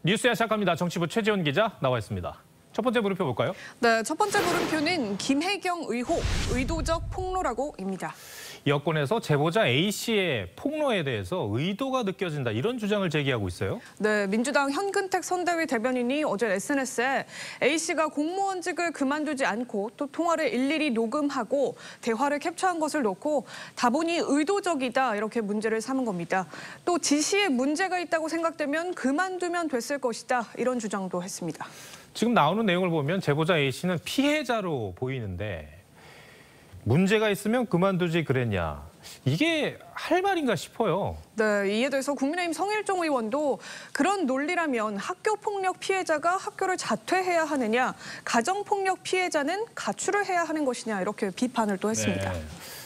뉴스야 시작합니다. 정치부 최지원 기자 나와 있습니다. 첫 번째 물음표 볼까요? 네, 첫 번째 물음표는 김혜경 의혹, 의도적 폭로라고입니다. 여권에서 제보자 A씨의 폭로에 대해서 의도가 느껴진다 이런 주장을 제기하고 있어요. 네, 민주당 현근택 선대위 대변인이 어제 SNS에 A씨가 공무원직을 그만두지 않고 또 통화를 일일이 녹음하고 대화를 캡처한 것을 놓고 다분히 의도적이다 이렇게 문제를 삼은 겁니다. 또 지시에 문제가 있다고 생각되면 그만두면 됐을 것이다 이런 주장도 했습니다. 지금 나오는 내용을 보면 제보자 A씨는 피해자로 보이는데 문제가 있으면 그만두지 그랬냐. 이게 할 말인가 싶어요. 네, 이에 대해서 국민의힘 성일종 의원도 그런 논리라면 학교폭력 피해자가 학교를 자퇴해야 하느냐, 가정폭력 피해자는 가출을 해야 하는 것이냐 이렇게 비판을 또 했습니다. 네.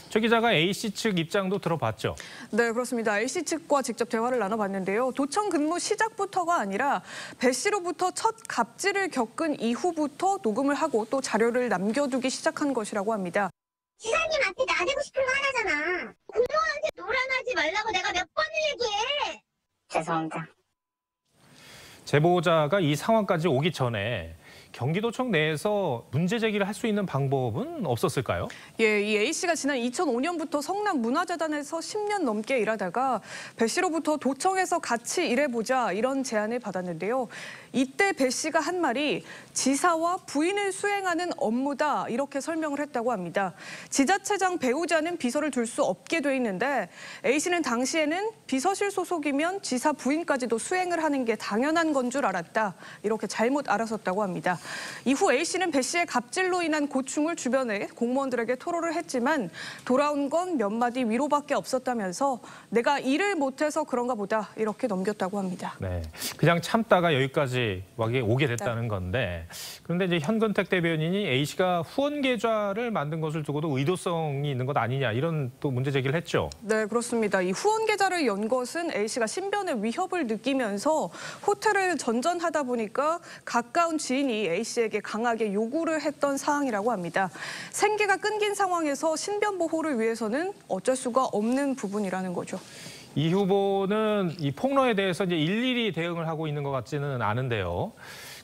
최 기자가 A씨 측 입장도 들어봤죠? 네, 그렇습니다. A씨 측과 직접 대화를 나눠봤는데요. 도청 근무 시작부터가 아니라 배 씨로부터 첫 갑질을 겪은 이후부터 녹음을 하고 또 자료를 남겨두기 시작한 것이라고 합니다. 지사님한테 나대고 싶은 거 하나잖아. 공무원한테 노란하지 말라고 내가 몇 번을 얘기해. 죄송합니다. 제보자가 이 상황까지 오기 전에 경기도청 내에서 문제 제기를 할 수 있는 방법은 없었을까요? 예, 이 A씨가 지난 2005년부터 성남문화재단에서 10년 넘게 일하다가 배 씨로부터 도청에서 같이 일해보자 이런 제안을 받았는데요. 이때 배 씨가 한 말이 지사와 부인을 수행하는 업무다 이렇게 설명을 했다고 합니다. 지자체장 배우자는 비서를 둘 수 없게 돼 있는데 A씨는 당시에는 비서실 소속이면 지사 부인까지도 수행을 하는 게 당연한 건 줄 알았다. 이렇게 잘못 알아섰다고 합니다. 이후 A씨는 배 씨의 갑질로 인한 고충을 주변에 공무원들에게 토로를 했지만 돌아온 건 몇 마디 위로밖에 없었다면서 내가 일을 못해서 그런가 보다 이렇게 넘겼다고 합니다. 네, 그냥 참다가 여기까지 오게 됐다는 건데 그런데 이제 현근택 대변인이 A씨가 후원 계좌를 만든 것을 두고도 의도성이 있는 것 아니냐 이런 또 문제 제기를 했죠. 네, 그렇습니다. 이 후원 계좌를 연 것은 A씨가 신변의 위협을 느끼면서 호텔을 전전하다 보니까 가까운 지인이 A씨에게 강하게 요구를 했던 사항이라고 합니다. 생계가 끊긴 상황에서 신변 보호를 위해서는 어쩔 수가 없는 부분이라는 거죠. 이 후보는 이 폭로에 대해서 이제 일일이 대응을 하고 있는 것 같지는 않은데요.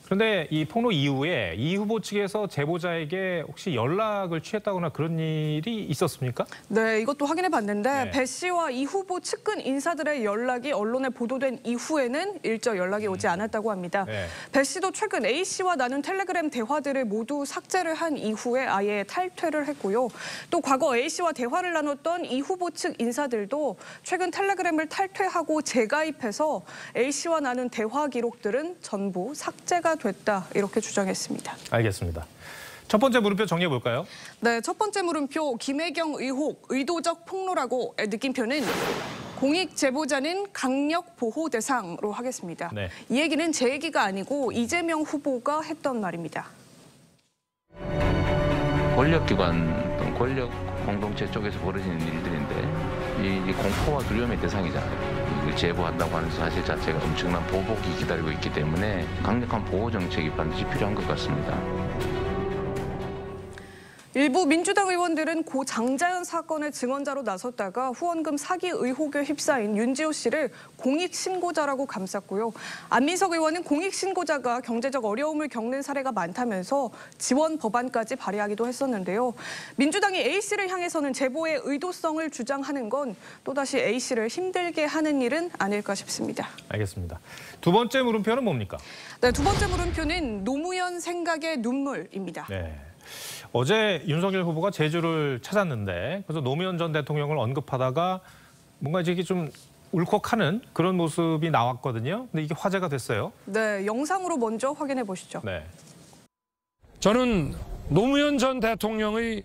그런데 이 폭로 이후에 이 후보 측에서 제보자에게 혹시 연락을 취했다거나 그런 일이 있었습니까? 네, 이것도 확인해 봤는데 네. 배 씨와 이 후보 측근 인사들의 연락이 언론에 보도된 이후에는 일절 연락이 오지 않았다고 합니다. 네. 배 씨도 최근 A 씨와 나눈 텔레그램 대화들을 모두 삭제를 한 이후에 아예 탈퇴를 했고요. 또 과거 A 씨와 대화를 나눴던 이 후보 측 인사들도 최근 텔레그램을 탈퇴하고 재가입해서 A 씨와 나눈 대화 기록들은 전부 삭제가 됐다 이렇게 주장했습니다. 알겠습니다. 첫 번째 물음표 정리해 볼까요? 네, 첫 번째 물음표 김혜경 의혹 의도적 폭로라고 느낌표는 공익 제보자는 강력 보호 대상으로 하겠습니다. 네. 이 얘기는 제 얘기가 아니고 이재명 후보가 했던 말입니다. 권력기관 또는 권력 공동체 쪽에서 벌어지는 일들인데 이 공포와 두려움의 대상이잖아요. 이걸 제보한다고 하는 사실 자체가 엄청난 보복이 기다리고 있기 때문에 강력한 보호 정책이 반드시 필요한 것 같습니다. 일부 민주당 의원들은 고 장자연 사건의 증언자로 나섰다가 후원금 사기 의혹에 휩싸인 윤지호 씨를 공익신고자라고 감쌌고요. 안민석 의원은 공익신고자가 경제적 어려움을 겪는 사례가 많다면서 지원 법안까지 발의하기도 했었는데요. 민주당이 A씨를 향해서는 제보의 의도성을 주장하는 건 또다시 A씨를 힘들게 하는 일은 아닐까 싶습니다. 알겠습니다. 두 번째 물음표는 뭡니까? 네, 두 번째 물음표는 노무현 생각의 눈물입니다. 네. 어제 윤석열 후보가 제주를 찾았는데 그래서 노무현 전 대통령을 언급하다가 뭔가 이제 좀 울컥하는 그런 모습이 나왔거든요. 근데 이게 화제가 됐어요. 네, 영상으로 먼저 확인해 보시죠. 네. 저는 노무현 전 대통령의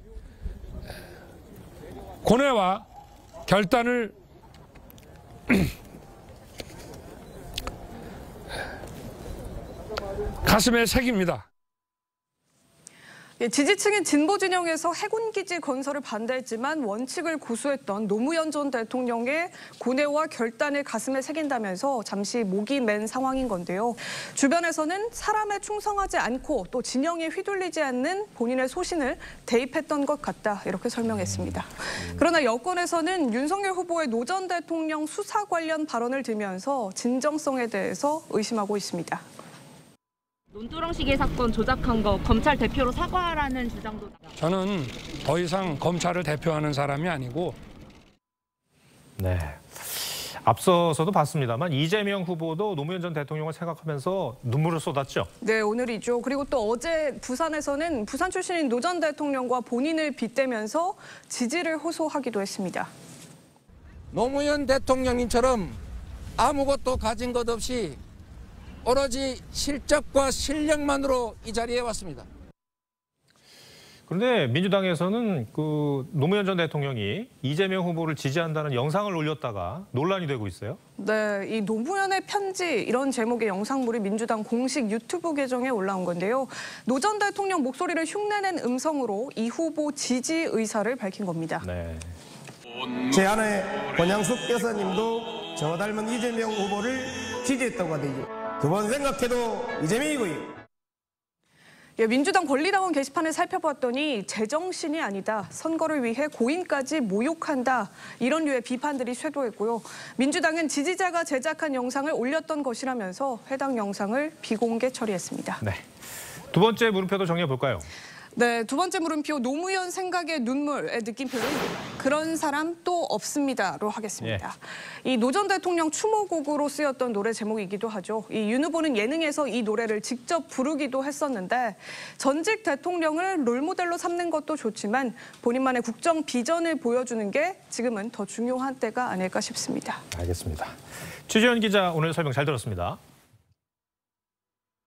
고뇌와 결단을 가슴에 새깁니다. 예, 지지층인 진보 진영에서 해군기지 건설을 반대했지만 원칙을 고수했던 노무현 전 대통령의 고뇌와 결단을 가슴에 새긴다면서 잠시 목이 맨 상황인 건데요. 주변에서는 사람에 충성하지 않고 또 진영에 휘둘리지 않는 본인의 소신을 대입했던 것 같다 이렇게 설명했습니다. 그러나 여권에서는 윤석열 후보의 노 전 대통령 수사 관련 발언을 들면서 진정성에 대해서 의심하고 있습니다. 논두렁시계 사건 조작한 거 검찰 대표로 사과하라는 주장도. 저는 더 이상 검찰을 대표하는 사람이 아니고. 네. 앞서서도 봤습니다만 이재명 후보도 노무현 전 대통령을 생각하면서 눈물을 쏟았죠. 네, 오늘이죠. 그리고 또 어제 부산에서는 부산 출신인 노 전 대통령과 본인을 빗대면서 지지를 호소하기도 했습니다. 노무현 대통령님처럼 아무것도 가진 것 없이 오로지 실적과 실력만으로 이 자리에 왔습니다. 그런데 민주당에서는 그 노무현 전 대통령이 이재명 후보를 지지한다는 영상을 올렸다가 논란이 되고 있어요. 네, 이 노무현의 편지 이런 제목의 영상물이 민주당 공식 유튜브 계정에 올라온 건데요. 노 전 대통령 목소리를 흉내낸 음성으로 이 후보 지지 의사를 밝힌 겁니다. 네. 제 아내 권양숙 여사님도 저 닮은 이재명 후보를 지지했다고 하더니 두 번 생각해도 이재명이고요. 예, 민주당 권리당원 게시판을 살펴봤더니 제정신이 아니다. 선거를 위해 고인까지 모욕한다. 이런 류의 비판들이 쇄도했고요. 민주당은 지지자가 제작한 영상을 올렸던 것이라면서 해당 영상을 비공개 처리했습니다. 네. 두 번째 물음표도 정리해 볼까요? 네, 두 번째 물음표 노무현 생각의 눈물의 느낌표는 그런 사람 또 없습니다로 하겠습니다. 이 노 전 대통령 추모곡으로 쓰였던 노래 제목이기도 하죠. 이 윤 후보는 예능에서 이 노래를 직접 부르기도 했었는데 전직 대통령을 롤모델로 삼는 것도 좋지만 본인만의 국정 비전을 보여주는 게 지금은 더 중요한 때가 아닐까 싶습니다. 알겠습니다. 최지연 기자 오늘 설명 잘 들었습니다.